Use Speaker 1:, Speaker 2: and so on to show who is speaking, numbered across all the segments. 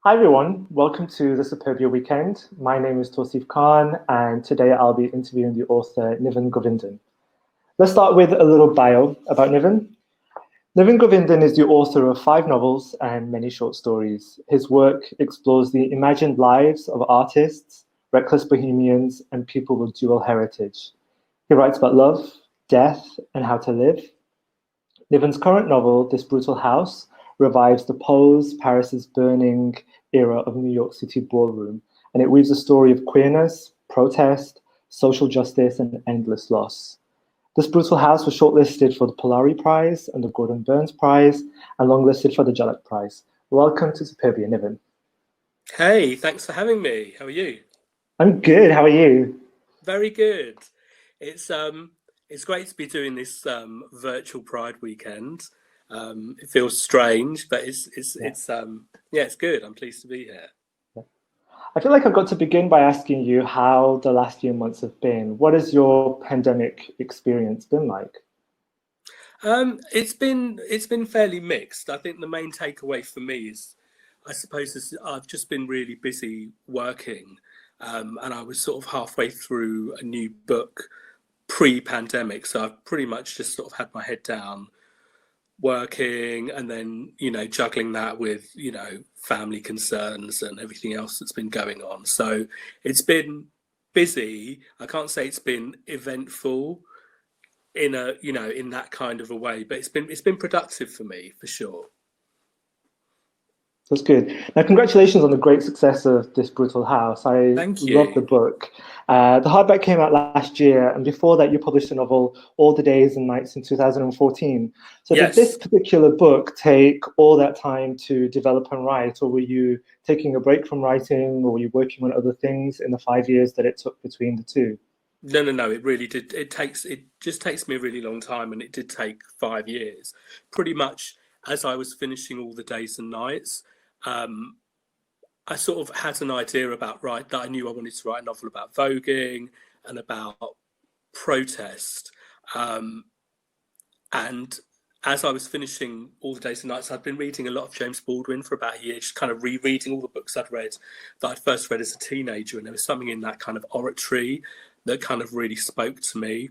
Speaker 1: Hi everyone, welcome to the Superbia weekend. My name is Tawseef Khan, and today I'll be interviewing the author Niven Govinden. Let's start with a little bio about Niven. Niven Govinden is the author of 5 novels and many short stories. His work explores the imagined lives of artists, reckless bohemians, and people with dual heritage. He writes about love, death, and how to live. Niven's current novel, This Brutal House, revives the pose, Paris's burning era of New York City ballroom, and it weaves a story of queerness, protest, social justice, and endless loss. This Brutal House was shortlisted for the Polari Prize and the Gordon Burns Prize, and longlisted for the Jellett Prize. Welcome to Superbia, Niven.
Speaker 2: Hey, thanks for having me. How are you?
Speaker 1: I'm good. How are you?
Speaker 2: Very good. It's great to be doing this virtual Pride weekend. It feels strange, but it's good. I'm pleased to be here.
Speaker 1: I feel like I've got to begin by asking you how the last few months have been. What has your pandemic experience been like?
Speaker 2: It's been fairly mixed. I think the main takeaway for me is, I suppose, I've just been really busy working, and I was sort of halfway through a new book pre-pandemic, so I've pretty much just sort of had my head down working, and then juggling that with family concerns and everything else that's been going on. So it's been busy. I can't say it's been eventful in a in that kind of a way, but it's been productive for me, for sure.
Speaker 1: That's good. Now, congratulations on the great success of This Brutal House. I
Speaker 2: Thank
Speaker 1: love the
Speaker 2: you.
Speaker 1: book. The hardback came out last year, and before that, you published a novel, All the Days and Nights, in 2014. So, did this
Speaker 2: Yes.
Speaker 1: particular book take all that time to develop and write, or were you taking a break from writing, or were you working on other things in the 5 years that it took between the two?
Speaker 2: No. It really did. It just takes me a really long time, and it did take 5 years. Pretty much as I was finishing All the Days and Nights, um, I sort of had an idea about, right, that I knew I wanted to write a novel about voguing and about protest. Um, and as I was finishing All the Days and Nights, I'd been reading a lot of James Baldwin for about a year, just kind of rereading all the books I'd read that I'd first read as a teenager. And there was something in that kind of oratory that kind of really spoke to me.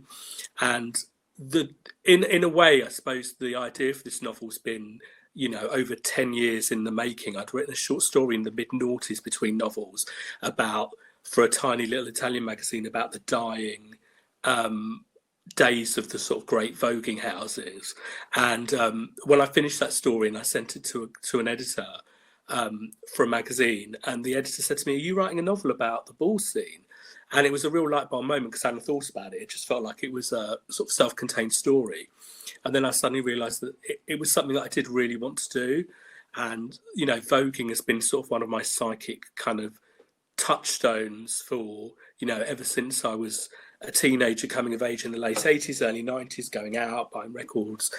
Speaker 2: And the in a way, I suppose the idea for this novel's been, over 10 years in the making. I'd written a short story in the mid-noughties between novels about, for a tiny little Italian magazine, about the dying days of the sort of great voguing houses. And when I finished that story and I sent it to an editor for a magazine, and the editor said to me, "Are you writing a novel about the ball scene?" And it was a real light bulb moment, because I hadn't thought about it. It just felt like it was a sort of self-contained story. And then I suddenly realised that it was something that I did really want to do. And voguing has been sort of one of my psychic kind of touchstones for, ever since I was a teenager, coming of age in the late 80s, early 90s, going out, buying records,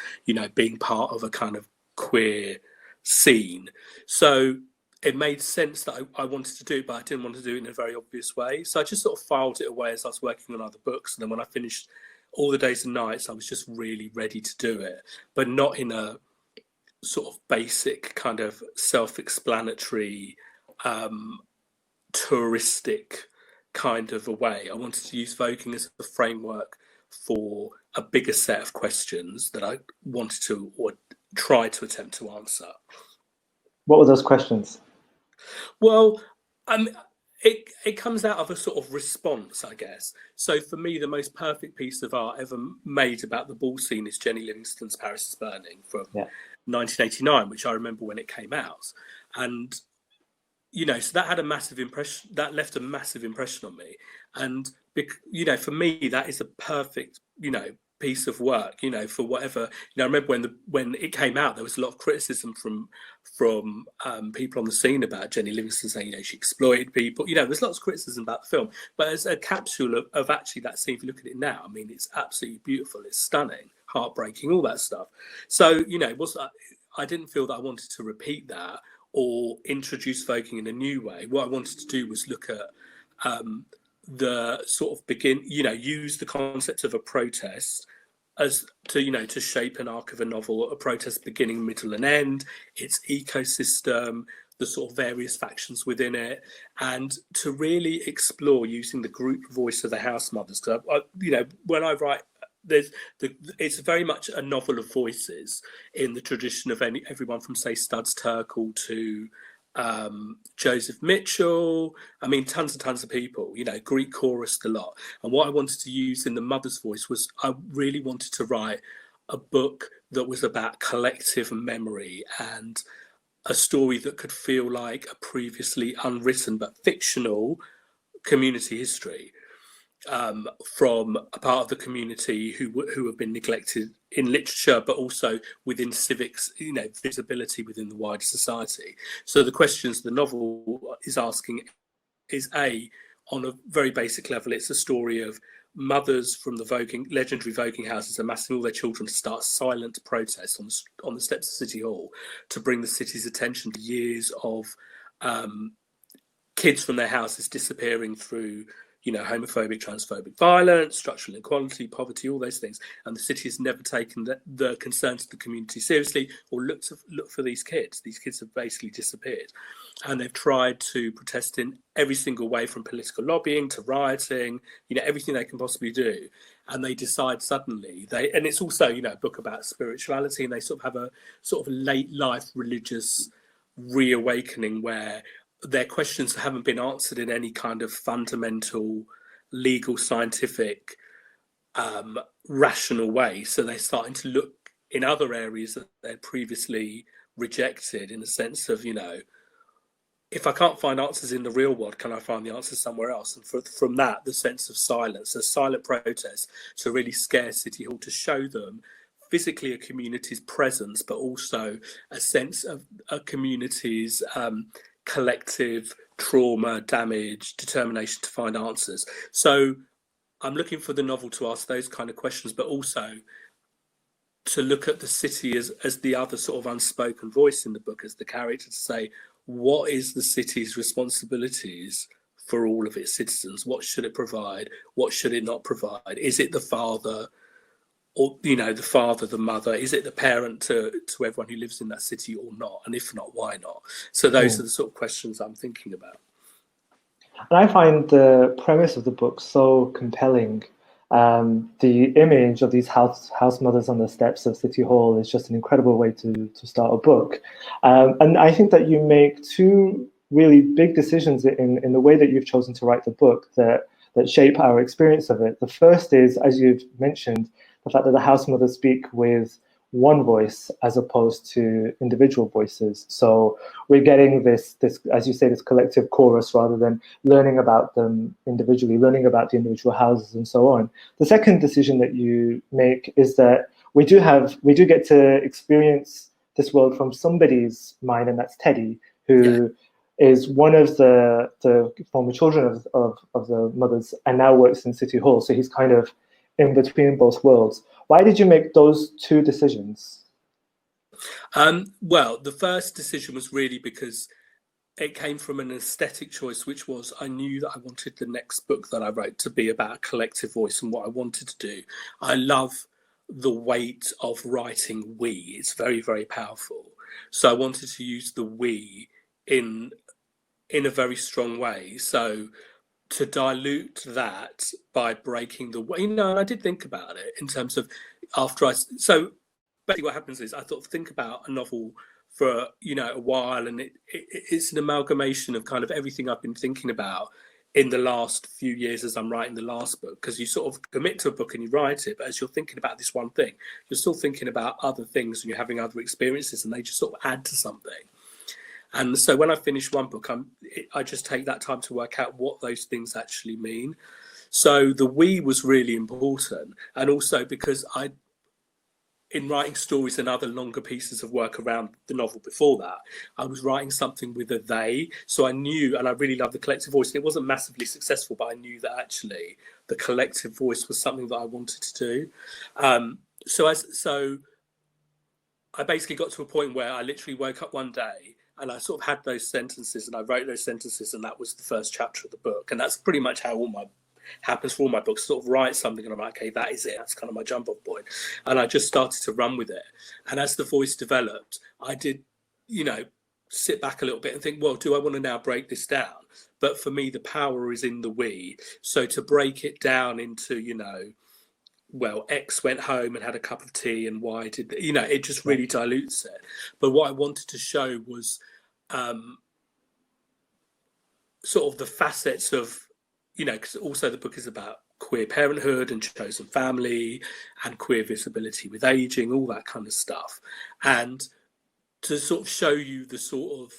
Speaker 2: being part of a kind of queer scene. So it made sense that I wanted to do it, but I didn't want to do it in a very obvious way. So I just sort of filed it away as I was working on other books. And then when I finished All the Days and Nights, I was just really ready to do it, but not in a sort of basic kind of self-explanatory touristic kind of a way. I wanted to use voguing as a framework for a bigger set of questions that I wanted to, or try to attempt to answer.
Speaker 1: What were those questions?
Speaker 2: Well, it comes out of a sort of response, I guess. So for me, the most perfect piece of art ever made about the ball scene is Jenny Livingston's Paris is Burning from
Speaker 1: Yeah.
Speaker 2: 1989, which I remember when it came out. And so that had a massive impression, that left a massive impression on me. And for me, that is a perfect piece of work, for whatever. I remember when it came out, there was a lot of criticism from people on the scene about Jenny Livingston, saying she exploited people. There's lots of criticism about the film, but as a capsule of actually that scene, if you look at it now, I mean, it's absolutely beautiful, it's stunning, heartbreaking, all that stuff. So it was, I didn't feel that I wanted to repeat that or introduce voguing in a new way. What I wanted to do was look at the sort of use the concept of a protest as to shape an arc of a novel, a protest beginning, middle, and end, its ecosystem, the sort of various factions within it, and to really explore using the group voice of the house mothers. Because when I write, it's very much a novel of voices in the tradition of everyone from, say, Studs Terkel to Joseph Mitchell. I mean, tons and tons of people, Greek chorus a lot. And what I wanted to use in the mother's voice was, I really wanted to write a book that was about collective memory and a story that could feel like a previously unwritten but fictional community history, from a part of the community who have been neglected in literature, but also within civics, visibility within the wider society. So the questions the novel is asking is, on a very basic level, it's a story of mothers from the legendary voguing houses amassing all their children to start silent protests on the steps of City Hall to bring the city's attention to years of kids from their houses disappearing through homophobic, transphobic violence, structural inequality, poverty, all those things. And the city has never taken the concerns of the community seriously or look for these kids. These kids have basically disappeared. And they've tried to protest in every single way, from political lobbying to rioting, everything they can possibly do. And they decide suddenly, and it's also, a book about spirituality, and they sort of have a sort of late life religious reawakening where their questions haven't been answered in any kind of fundamental, legal, scientific, rational way. So they're starting to look in other areas that they'd previously rejected, in the sense of, if I can't find answers in the real world, can I find the answers somewhere else? And from that, the sense of silence, a silent protest to really scare City Hall, to show them physically a community's presence, but also a sense of a community's collective trauma, damage, determination to find answers. So I'm looking for the novel to ask those kind of questions, but also to look at the city as the other sort of unspoken voice in the book, as the character, to say, what is the city's responsibilities for all of its citizens? What should it provide? What should it not provide? Is it the father, or the father, the mother? Is it the parent to everyone who lives in that city, or not? And if not, why not? So those are the sort of questions I'm thinking about.
Speaker 1: And I find the premise of the book so compelling. The image of these house mothers on the steps of City Hall is just an incredible way to start a book. And I think that you make two really big decisions in the way that you've chosen to write the book that shape our experience of it. The first is, as you've mentioned, the fact that the house mothers speak with one voice as opposed to individual voices. So we're getting this, as you say, this collective chorus, rather than learning about them individually, learning about the individual houses and so on. The second decision that you make is that we do get to experience this world from somebody's mind, and that's Teddy, who is one of the former children of the mothers and now works in City Hall. So he's kind of in between both worlds. Why did you make those two decisions?
Speaker 2: Well, the first decision was really because it came from an aesthetic choice, which was, I knew that I wanted the next book that I wrote to be about a collective voice and what I wanted to do. I love the weight of writing we. It's very, very powerful. So I wanted to use the we in a very strong way. So to dilute that by breaking the way, and I did think about it in terms of so basically what happens is I thought, think about a novel for, a while, and it's an amalgamation of kind of everything I've been thinking about in the last few years as I'm writing the last book, because you sort of commit to a book and you write it, but as you're thinking about this one thing, you're still thinking about other things and you're having other experiences, and they just sort of add to something. And so when I finish one book, I just take that time to work out what those things actually mean. So the we was really important. And also because in writing stories and other longer pieces of work around the novel before that, I was writing something with a they. So I knew, and I really love the collective voice. And it wasn't massively successful, but I knew that actually the collective voice was something that I wanted to do. So I basically got to a point where I literally woke up one day and I sort of had those sentences, and I wrote those sentences, and that was the first chapter of the book. And that's pretty much how happens for all my books. Sort of write something and I'm like, okay, that is it. That's kind of my jump off point. And I just started to run with it. And as the voice developed, I did, sit back a little bit and think, well, do I want to now break this down? But for me, the power is in the we. So to break it down into, well, X went home and had a cup of tea, and Y did, it just really dilutes it. But what I wanted to show was sort of the facets of, because also the book is about queer parenthood and chosen family and queer visibility with aging, all that kind of stuff. And to sort of show you the sort of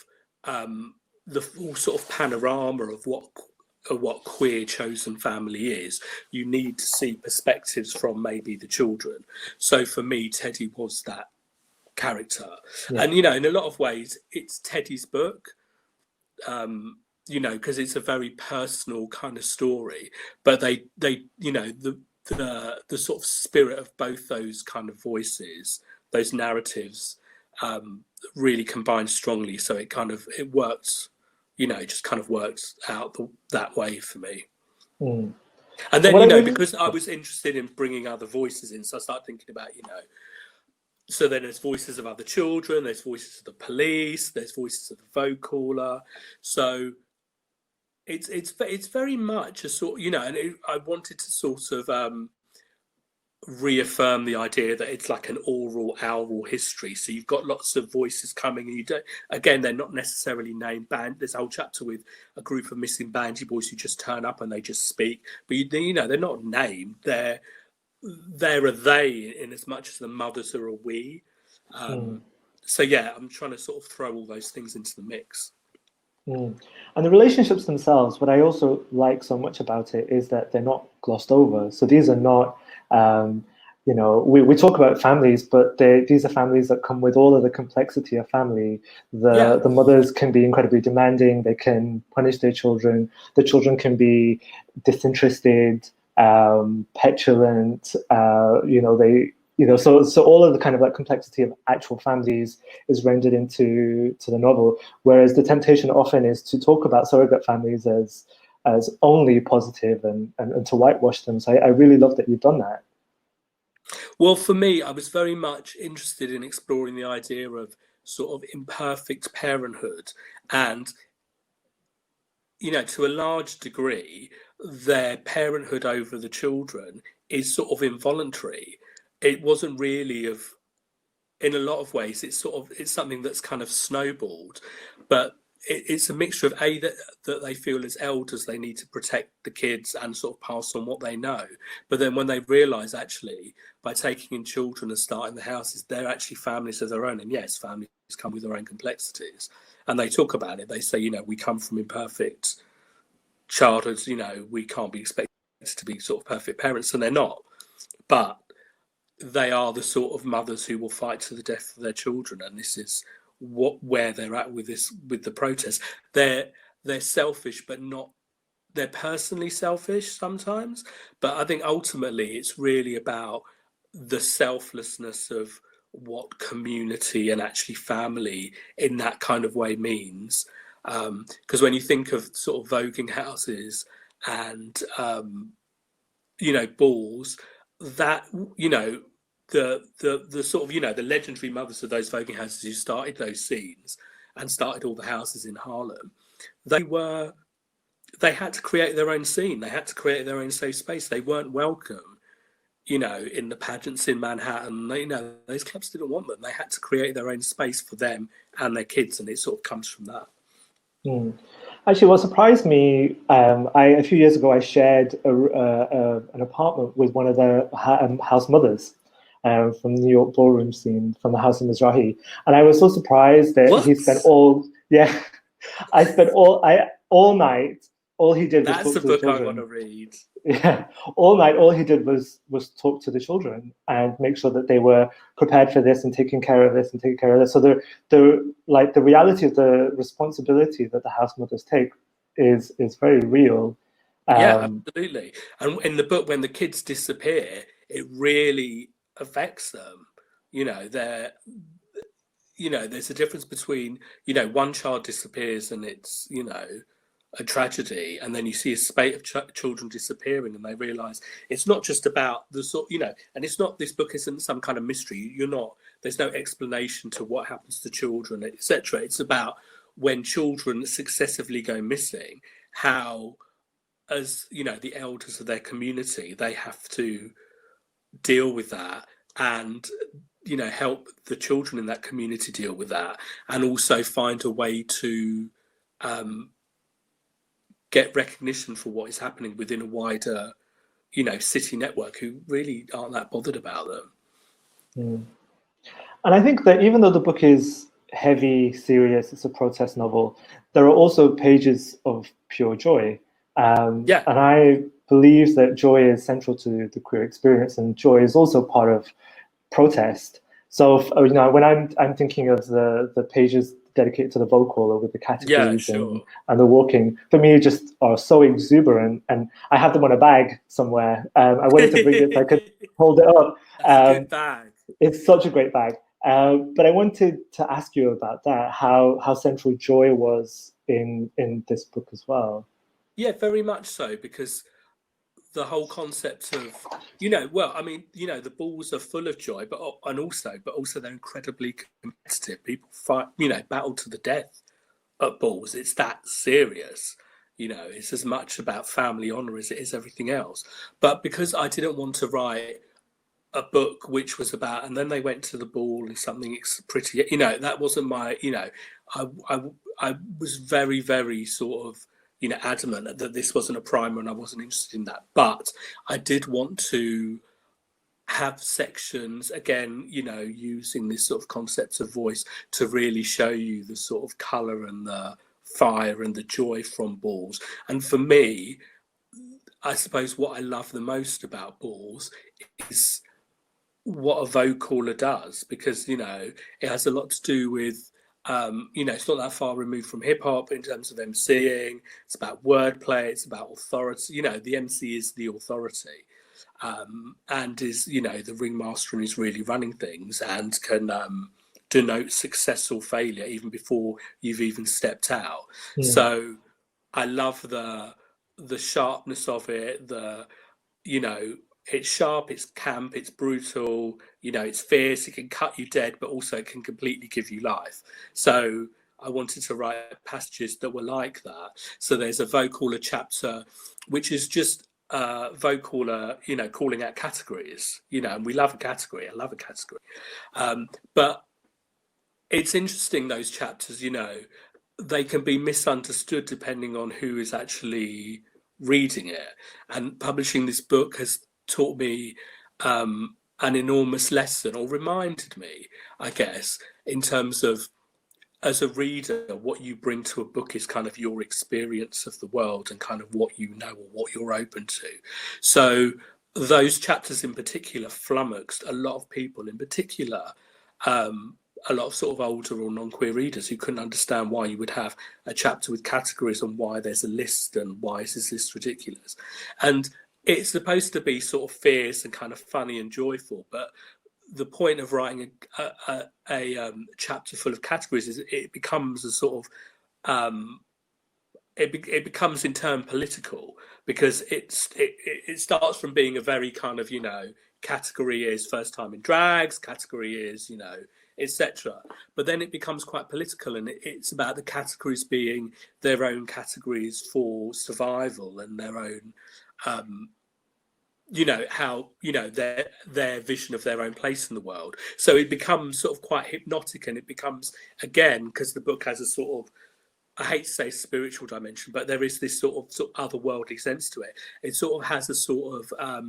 Speaker 2: the full sort of panorama of what queer chosen family is, you need to see perspectives from maybe the children. So for me, Teddy was that character. And in a lot of ways it's Teddy's book, because it's a very personal kind of story, but they the sort of spirit of both those kind of voices, those narratives, really combined strongly. So it works, it just kind of works out that way for me. And then, because I was interested in bringing other voices in, so I started thinking about, so then there's voices of other children, there's voices of the police, there's voices of the Vogue caller. So it's very much a sort, and I wanted to sort of reaffirm the idea that it's like an oral history. So you've got lots of voices coming, and they're not necessarily named band. There's a whole chapter with a group of missing bandy boys who just turn up and they just speak, but they're not named. They're a they in as much as the mothers are a we. So I'm trying to sort of throw all those things into the mix.
Speaker 1: And the relationships themselves, what I also like so much about it is that they're not glossed over. So these are not, we talk about families, but these are families that come with all of the complexity of family. The mothers can be incredibly demanding. They can punish their children. The children can be disinterested, petulant. So all of the kind of like complexity of actual families is rendered into the novel. Whereas the temptation often is to talk about surrogate families as only positive and to whitewash them. So I really love that you've done that.
Speaker 2: Well, for me, I was very much interested in exploring the idea of sort of imperfect parenthood, and to a large degree, their parenthood over the children is sort of involuntary. It wasn't really in a lot of ways, it's something that's kind of snowballed, but it's a mixture of that they feel as elders they need to protect the kids and sort of pass on what they know, but then when they realise actually by taking in children and starting the houses, they're actually families of their own, and yes, families come with their own complexities, and they talk about it. They say, we come from imperfect childhoods, we can't be expected to be sort of perfect parents, and they're not, but they are the sort of mothers who will fight to the death for their children, and this is where they're at with the protest. They're selfish, but not, they're personally selfish sometimes, but I think ultimately it's really about the selflessness of what community and actually family in that kind of way means, because when you think of sort of voguing houses and balls, that the sort of the legendary mothers of those voguing houses who started those scenes and started all the houses in Harlem, they had to create their own scene. They had to create their own safe space. They weren't welcome, in the pageants in Manhattan. Those clubs didn't want them. They had to create their own space for them and their kids, and it sort of comes from that.
Speaker 1: Actually, what surprised me, a few years ago, I shared an apartment with one of the house mothers from the New York ballroom scene, from the House of Mizrahi, and I was so surprised that he spent all night. All he did was talk to the children. That's the book I
Speaker 2: want to read.
Speaker 1: Yeah, all night, all he did was talk to the children and make sure that they were prepared for this and taking care of this and taking care of this. So the reality of the responsibility that the house mothers take is very real.
Speaker 2: Absolutely. And in the book, when the kids disappear, it really affects them. There's a difference between, one child disappears and it's, a tragedy, and then you see a spate of children disappearing and they realize it's not just about the sort, and it's not, this book isn't some kind of mystery. You're not there's no explanation to what happens to children, etc. It's about when children successively go missing, how, as you know, the elders of their community, they have to deal with that and, you know, help the children in that community deal with that, and also find a way to get recognition for what is happening within a wider, you know, city network who really aren't that bothered about them.
Speaker 1: And I think that even though the book is heavy, serious, it's a protest novel, there are also pages of pure joy. And I believe that joy is central to the queer experience, and joy is also part of protest. So, you know, when I'm thinking of the pages dedicated to the vocal with the categories and the walking, for me, just are so exuberant, and I have them on a bag somewhere. I wanted to bring it so I could hold it up.
Speaker 2: That's a good bag.
Speaker 1: It's such a great bag. But I wanted to ask you about that, how central joy was in this book as well.
Speaker 2: Yeah, very much so, because the whole concept of, you know, well, I mean, you know, the balls are full of joy, but also they're incredibly competitive. People fight, you know, battle to the death at balls. It's that serious, you know. It's as much about family honor as it is everything else. But because I didn't want to write a book which was about, and then they went to the ball and something pretty, you know, that wasn't my, you know, I was very, very sort of, you know, adamant that this wasn't a primer and I wasn't interested in that. But I did want to have sections, again, you know, using this sort of concept of voice to really show you the sort of colour and the fire and the joy from balls. And for me, I suppose what I love the most about balls is what a vocaller does, because, you know, it has a lot to do with, you know, it's not that far removed from hip hop in terms of MCing. It's about wordplay. It's about authority. You know, the MC is the authority, and is, you know, the ringmaster and is really running things and can denote success or failure even before you've even stepped out. So I love the sharpness of it. You know, it's sharp, it's camp, it's brutal, you know, it's fierce, it can cut you dead, but also it can completely give you life. So I wanted to write passages that were like that. So there's a vocaller chapter, which is just vocaller, you know, calling out categories, you know, and we love a category. I love a category. But it's interesting, those chapters, you know, they can be misunderstood depending on who is actually reading it. And publishing this book has taught me an enormous lesson, or reminded me, I guess, in terms of, as a reader, what you bring to a book is kind of your experience of the world and kind of what you know or what you're open to. So those chapters in particular flummoxed a lot of people, in particular a lot of sort of older or non-queer readers who couldn't understand why you would have a chapter with categories and why there's a list and why is this list ridiculous. And it's supposed to be sort of fierce and kind of funny and joyful, but the point of writing a chapter full of categories is it becomes a sort of it becomes in turn political, because it starts from being a very kind of, you know, category is first time in drags, category is, you know, etc. But then it becomes quite political, and it's about the categories being their own categories for survival and their own you know, how, you know, their vision of their own place in the world. So it becomes sort of quite hypnotic, and it becomes, again, because the book has a sort of, I hate to say spiritual dimension, but there is this sort of otherworldly sense to it. It sort of has a sort of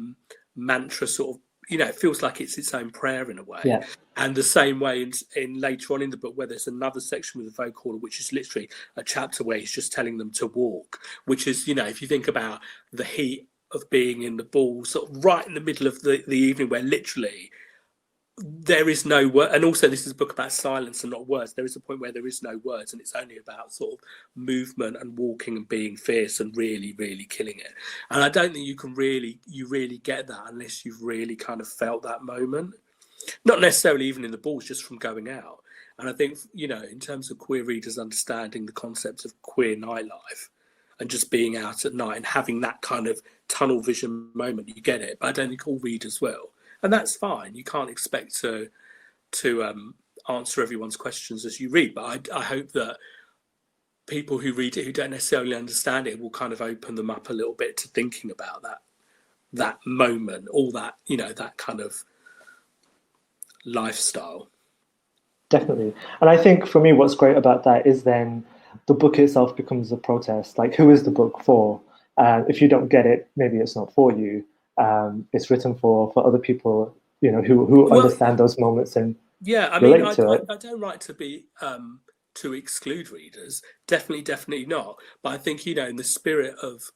Speaker 2: mantra, sort of, you know, it feels like it's its own prayer in a way.
Speaker 1: Yeah.
Speaker 2: And the same way in later on in the book, where there's another section with a vocaller, which is literally a chapter where he's just telling them to walk, which is, you know, if you think about the heat of being in the ball, sort of right in the middle of the evening, where literally there is no word. And also this is a book about silence and not words. There is a point where there is no words, and it's only about sort of movement and walking and being fierce and really, really killing it. And I don't think you really get that unless you've really kind of felt that moment, not necessarily even in the balls, just from going out. And I think, you know, in terms of queer readers understanding the concepts of queer nightlife and just being out at night and having that kind of tunnel vision moment, you get it. But I don't think all readers will. And that's fine. You can't expect to answer everyone's questions as you read, but I hope that people who read it who don't necessarily understand it will kind of open them up a little bit to thinking about that moment, all that, you know, that kind of lifestyle.
Speaker 1: Definitely. And I think for me, what's great about that is then the book itself becomes a protest. Like, who is the book for? If you don't get it, maybe it's not for you. It's written for other people, you know, who understand those moments and
Speaker 2: I mean,
Speaker 1: relate to it.
Speaker 2: I don't like to be to exclude readers. Definitely not. But I think, you know, in the spirit of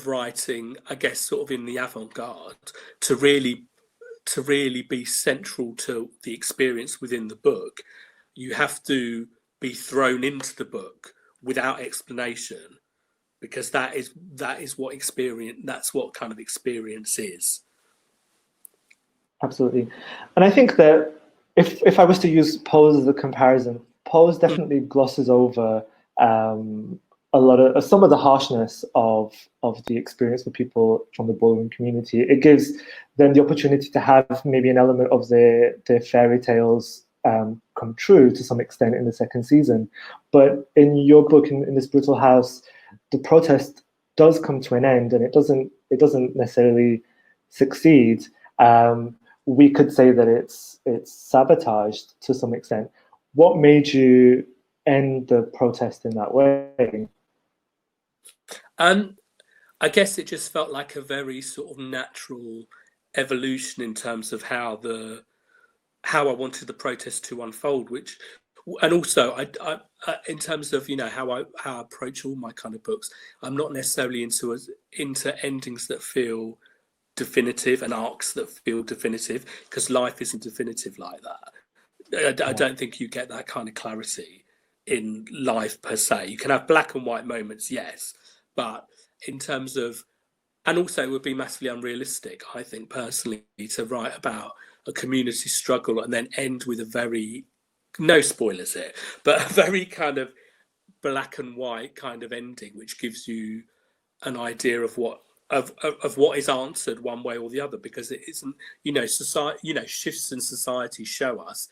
Speaker 2: writing, I guess, sort of in the avant-garde, to really be central to the experience within the book, you have to be thrown into the book without explanation, because that is what experience, that's what kind of experience is.
Speaker 1: Absolutely. And I think that if I was to use Pose as a comparison, Pose definitely glosses over a lot of some of the harshness of the experience for people from the ballroom community. It gives them the opportunity to have maybe an element of their fairy tales come true to some extent in the second season. But in your book, in This Brutal House, the protest does come to an end, and it doesn't necessarily succeed. We could say that it's sabotaged to some extent. What made you end the protest in that way?
Speaker 2: I guess it just felt like a very sort of natural evolution in terms of how I wanted the protest to unfold, which, and also I in terms of, you know, how I approach all my kind of books, I'm not necessarily into endings that feel definitive and arcs that feel definitive, because life isn't definitive like that. I don't think you get that kind of clarity in life per se. You can have black and white moments, yes, but in terms of, and also it would be massively unrealistic, I think personally, to write about a community struggle and then end with a very, no spoilers here, but a very kind of black and white kind of ending, which gives you an idea of what is answered one way or the other, because it isn't, you know, society, you know, shifts in society show us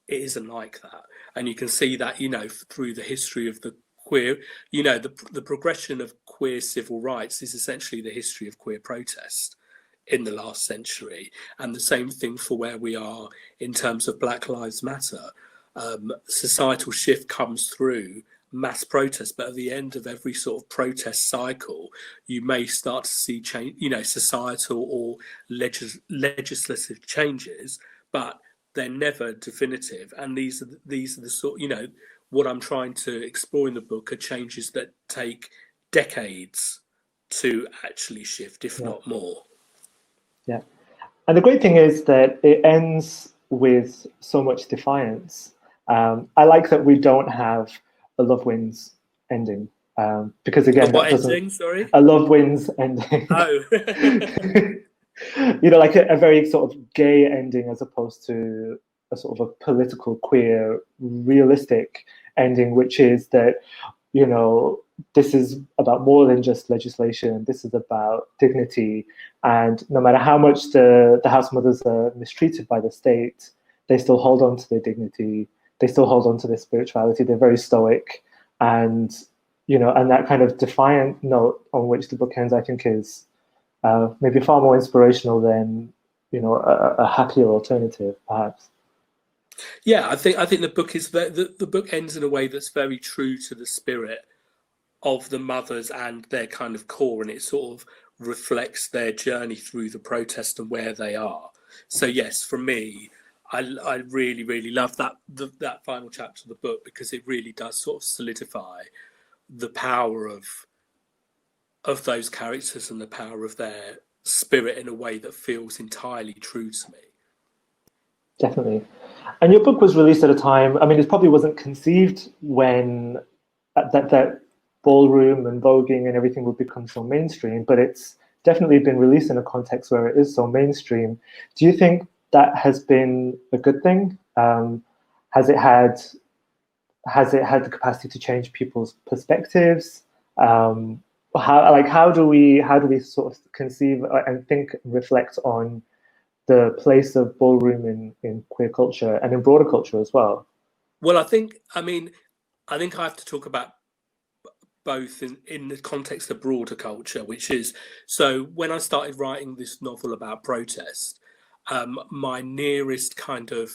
Speaker 2: it isn't like that. And you can see that, you know, through the history of the queer, you know, the progression of queer civil rights is essentially the history of queer protest in the last century. And the same thing for where we are in terms of Black Lives Matter. Societal shift comes through mass protest, but at the end of every sort of protest cycle, you may start to see change, you know, societal or legislative changes, but they're never definitive. And these are the sort, you know, what I'm trying to explore in the book are changes that take decades to actually shift, if not more.
Speaker 1: Yeah. And the great thing is that it ends with so much defiance. I like that we don't have a love wins ending, because again,
Speaker 2: what ending? Sorry,
Speaker 1: a love wins ending.
Speaker 2: Oh,
Speaker 1: you know, like a very sort of gay ending as opposed to a sort of a political, queer, realistic ending, which is that, you know, this is about more than just legislation. This is about dignity, and no matter how much the house mothers are mistreated by the state, they still hold on to their dignity. They still hold on to their spirituality. They're very stoic, and, you know, and that kind of defiant note on which the book ends, I think, is maybe far more inspirational than, you know, a happier alternative, perhaps.
Speaker 2: Yeah, I think the book is the book ends in a way that's very true to the spirit of the mothers and their kind of core, and it sort of reflects their journey through the protest and where they are. So yes, for me, I really love that final chapter of the book, because it really does sort of solidify the power of those characters and the power of their spirit in a way that feels entirely true to me.
Speaker 1: Definitely. And your book was released at a time, I mean, it probably wasn't conceived when that ballroom and voguing and everything would become so mainstream, but it's definitely been released in a context where it is so mainstream. Do you think that has been a good thing? Has it had the capacity to change people's perspectives? How do we sort of conceive and think and reflect on the place of ballroom in queer culture and in broader culture as well?
Speaker 2: Well, I think I have to talk about both in the context of broader culture, which is, so when I started writing this novel about protest, my nearest kind of,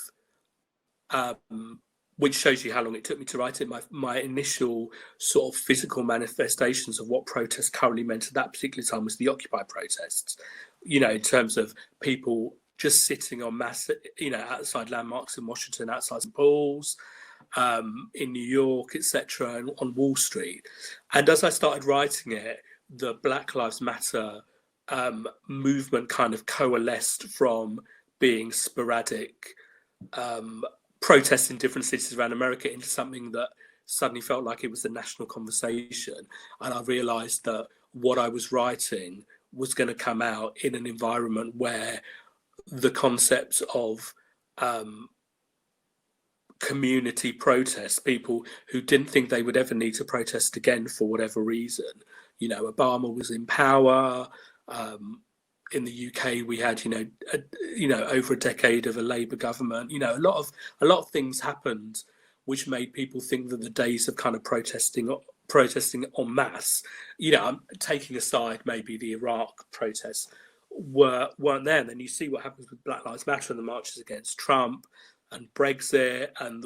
Speaker 2: which shows you how long it took me to write it, my initial sort of physical manifestations of what protest currently meant at that particular time was the Occupy protests, in terms of people just sitting on mass, outside landmarks in Washington, outside St. Paul's, in New York, etc., and on Wall Street. And as I started writing it, the Black Lives Matter movement kind of coalesced from being sporadic protests in different cities around America into something that suddenly felt like it was a national conversation. And I realized that what I was writing was going to come out in an environment where the concepts of community protests, people who didn't think they would ever need to protest again for whatever reason. Obama was in power. In the UK, we had, over a decade of a Labour government. A lot of things happened, which made people think that the days of kind of protesting en masse, I'm taking aside maybe the Iraq protests, weren't there. And then you see what happens with Black Lives Matter and the marches against Trump and Brexit and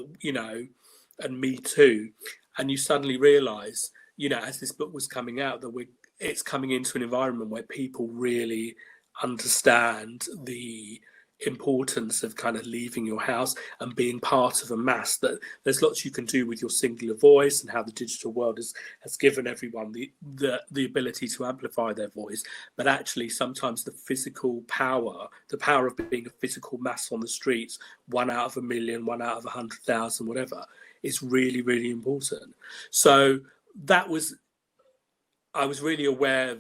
Speaker 2: and Me Too, and you suddenly realise, as this book was coming out, that it's coming into an environment where people really understand the importance of kind of leaving your house and being part of a mass, that there's lots you can do with your singular voice, and how the digital world has given everyone the ability to amplify their voice. But actually sometimes the physical power, the power of being a physical mass on the streets, 1 out of a million, 1 out of 100,000, whatever, is really, really important. So I was really aware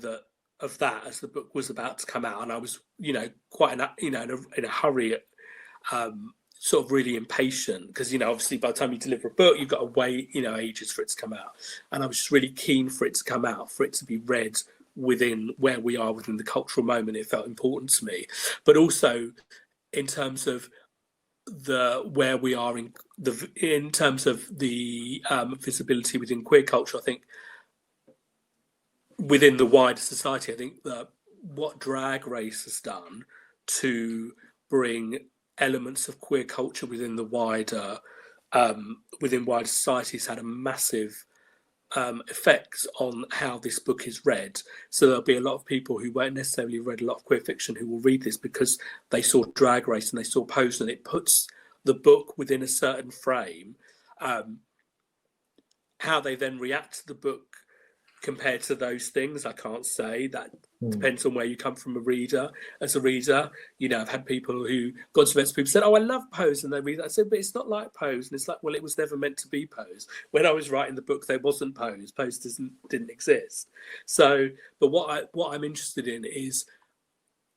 Speaker 2: of that as the book was about to come out, and I was, quite in a hurry, sort of really impatient, because obviously by the time you deliver a book, you've got to wait, ages for it to come out, and I was just really keen for it to come out, for it to be read within where we are within the cultural moment. It felt important to me, but also in terms of where we are in terms of the visibility within queer culture. I think within the wider society, I think that what Drag Race has done to bring elements of queer culture within the wider society has had a massive effect on how this book is read. So there'll be a lot of people who won't necessarily read a lot of queer fiction who will read this because they saw Drag Race and they saw Pose, and it puts the book within a certain frame. How they then react to the book compared to those things, I can't say. That depends on where you come from as a reader. I've had people who gone to events, people said, "Oh, I love Pose," and they read that. I said, "But it's not like Pose." And it's like, well, it was never meant to be Pose. When I was writing the book, there wasn't Pose. Pose didn't exist. So, but what I'm interested in is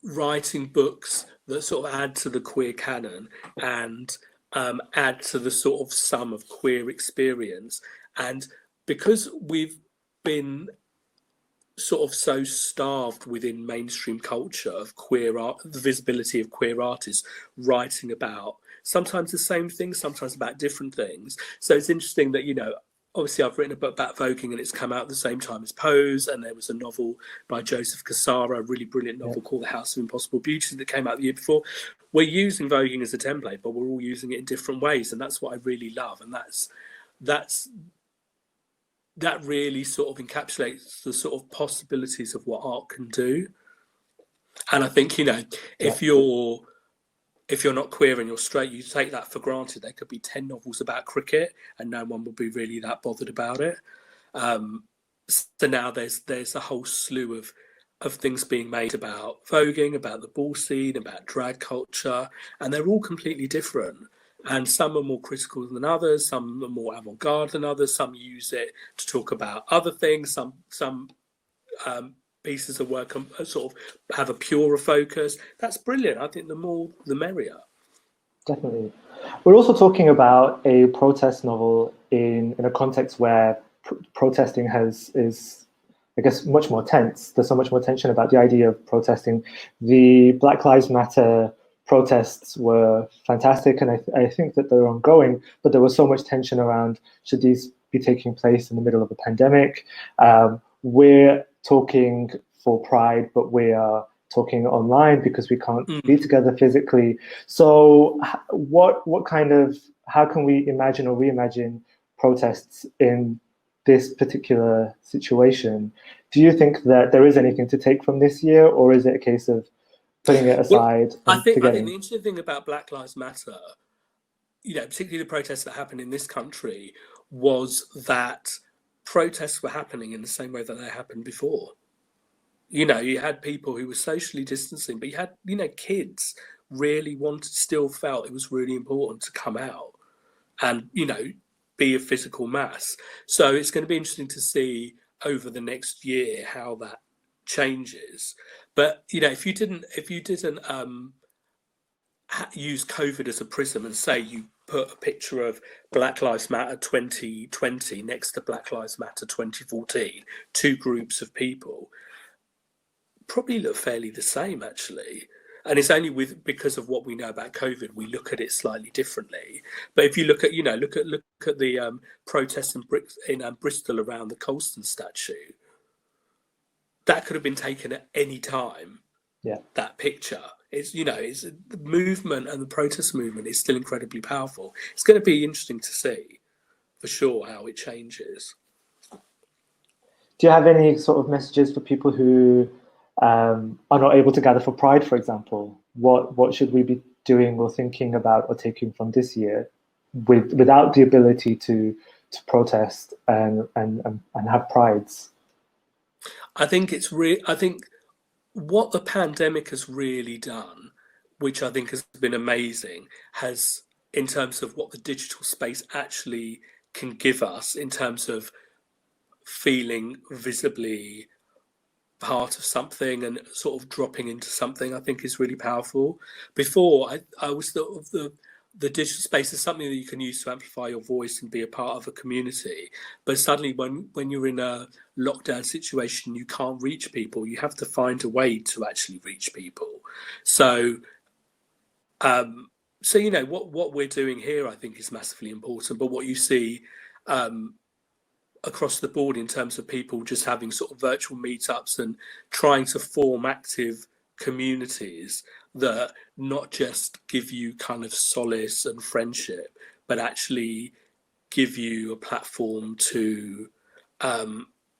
Speaker 2: writing books that sort of add to the queer canon and add to the sort of sum of queer experience. And because we've been sort of so starved within mainstream culture of queer art, the visibility of queer artists writing about sometimes the same things, sometimes about different things. So it's interesting that, obviously I've written a book about voguing and it's come out at the same time as Pose, and there was a novel by Joseph Cassara, a really brilliant novel called The House of Impossible Beauty that came out the year before. We're using voguing as a template, but we're all using it in different ways, and that's what I really love, and that really sort of encapsulates the sort of possibilities of what art can do. And I think, if you're not queer and you're straight, you take that for granted. There could be 10 novels about cricket and no one would be really that bothered about it. So now there's a whole slew of things being made about voguing, about the ball scene, about drag culture, and they're all completely different. And some are more critical than others, some are more avant-garde than others, some use it to talk about other things, some pieces of work sort of have a purer focus. That's brilliant. I think the more, the merrier.
Speaker 1: Definitely. We're also talking about a protest novel in a context where protesting is, I guess, much more tense. There's so much more tension about the idea of protesting. The Black Lives Matter protests were fantastic, and I think that they're ongoing, but there was so much tension around, should these be taking place in the middle of a pandemic? We're talking for Pride, but we are talking online because we can't be together physically. So how can we imagine or reimagine protests in this particular situation? Do you think that there is anything to take from this year, or is it a case of putting it aside?
Speaker 2: Well, I think the interesting thing about Black Lives Matter, particularly the protests that happened in this country, was that protests were happening in the same way that they happened before. You had people who were socially distancing, but you had, kids really still felt it was really important to come out and, be a physical mass. So it's going to be interesting to see over the next year how that changes. But, if you didn't use COVID as a prism and say you put a picture of Black Lives Matter 2020 next to Black Lives Matter 2014, two groups of people, probably look fairly the same, actually. And it's only because of what we know about COVID, we look at it slightly differently. But if you look at look at the protests in Bristol around the Colston statue, that could have been taken at any time.
Speaker 1: Yeah,
Speaker 2: that picture. It's it's the movement, and the protest movement is still incredibly powerful. It's going to be interesting to see, for sure, how it changes.
Speaker 1: Do you have any sort of messages for people who are not able to gather for Pride, for example? What should we be doing or thinking about or taking from this year without the ability to protest and have prides?
Speaker 2: I think what the pandemic has really done, which I think has been amazing, has, in terms of what the digital space actually can give us in terms of feeling visibly part of something and sort of dropping into something, I think is really powerful. Before, I was thought of the digital space as something that you can use to amplify your voice and be a part of a community. But suddenly when you're in a lockdown situation, you can't reach people. You have to find a way to actually reach people. So what we're doing here, I think, is massively important. But what you see across the board in terms of people just having sort of virtual meetups and trying to form active communities that not just give you kind of solace and friendship, but actually give you a platform to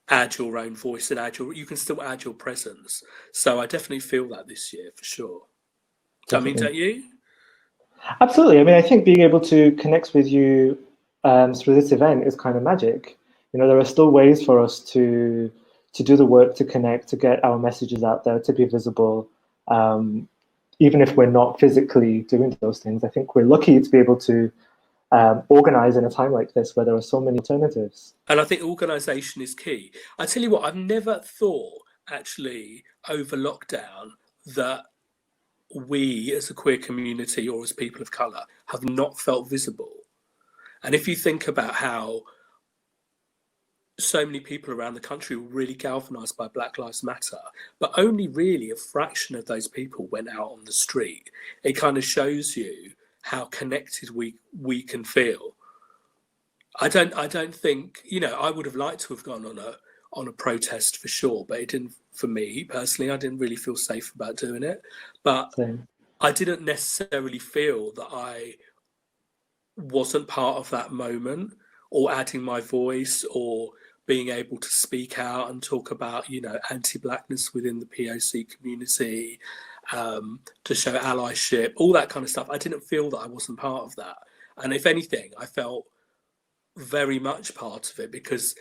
Speaker 2: add your own voice and you can still add your presence. So I definitely feel that this year, for sure. Definitely. I mean, don't you?
Speaker 1: Absolutely. I mean, I think being able to connect with you through this event is kind of magic. There are still ways for us to do the work, to connect, to get our messages out there, to be visible. Even if we're not physically doing those things, I think we're lucky to be able to organize in a time like this where there are so many alternatives.
Speaker 2: And I think organisation is key. I tell you what, I've never thought actually over lockdown that we as a queer community or as people of colour have not felt visible. And if you think about how so many people around the country were really galvanised by Black Lives Matter, but only really a fraction of those people went out on the street. It kind of shows you how connected we can feel. I don't think, I would have liked to have gone on a protest for sure, but it didn't, for me personally, I didn't really feel safe about doing it. But
Speaker 1: Same.
Speaker 2: I didn't necessarily feel that I wasn't part of that moment, or adding my voice, or being able to speak out and talk about, anti-blackness within the POC community, to show allyship, all that kind of stuff. I didn't feel that I wasn't part of that. And if anything, I felt very much part of it because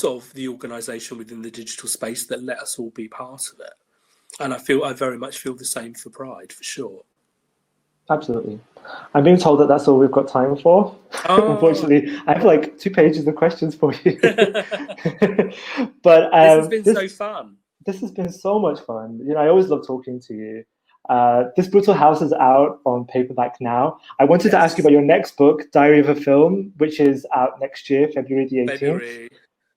Speaker 2: of the organisation within the digital space that let us all be part of it. And I very much feel the same for Pride, for sure.
Speaker 1: Absolutely. I'm being told that that's all we've got time for. Oh. Unfortunately, I have like 2 pages of questions for you. But
Speaker 2: this has been so fun.
Speaker 1: This has been so much fun. I always love talking to you. This Brutal House is out on paperback now. I wanted to ask you about your next book, Diary of a Film, which is out next year, February the 18th.
Speaker 2: February.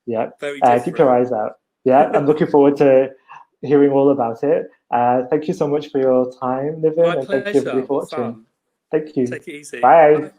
Speaker 1: Yeah.
Speaker 2: Very different.
Speaker 1: Keep your eyes out. Yeah, I'm looking forward to hearing all about it. Thank you so much for your time, Niven,
Speaker 2: My
Speaker 1: and thank you
Speaker 2: pleasure.
Speaker 1: everybody for
Speaker 2: What
Speaker 1: watching.
Speaker 2: fun.
Speaker 1: Thank you.
Speaker 2: Take it easy.
Speaker 1: Bye.
Speaker 2: Bye.